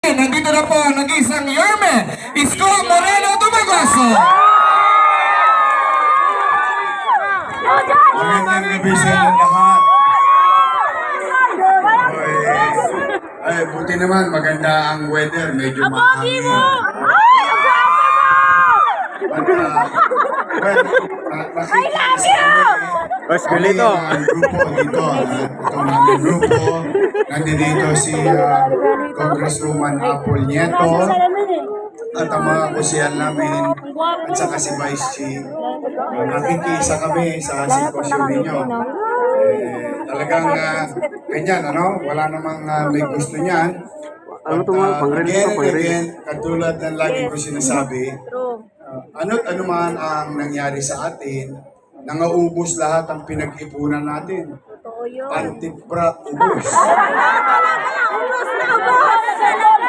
Nandito na po ang nag-isang Yerme Isko Moreno Dumagoso. Magandang gabi sa inyo lahat. Ay, buti naman, maganda ang weather. Medyo mahangin. I love you! Mas galito. Ang grupo dito. Itong aming grupo. Nandito si Congresswoman Apple Nieto. At ang mga kusiyan namin. At saka si Vice Chief. Nakikisa kami sa sitwasyon ninyo. Talagang ganyan, ano? Wala namang may gusto niyan. Ano ito mga pang-release Again, katulad ng lagi ko sinasabi, ano't ano man ang nangyari sa atin, nangaubos lahat ang pinag-ipunan natin. Pantibra, ubos.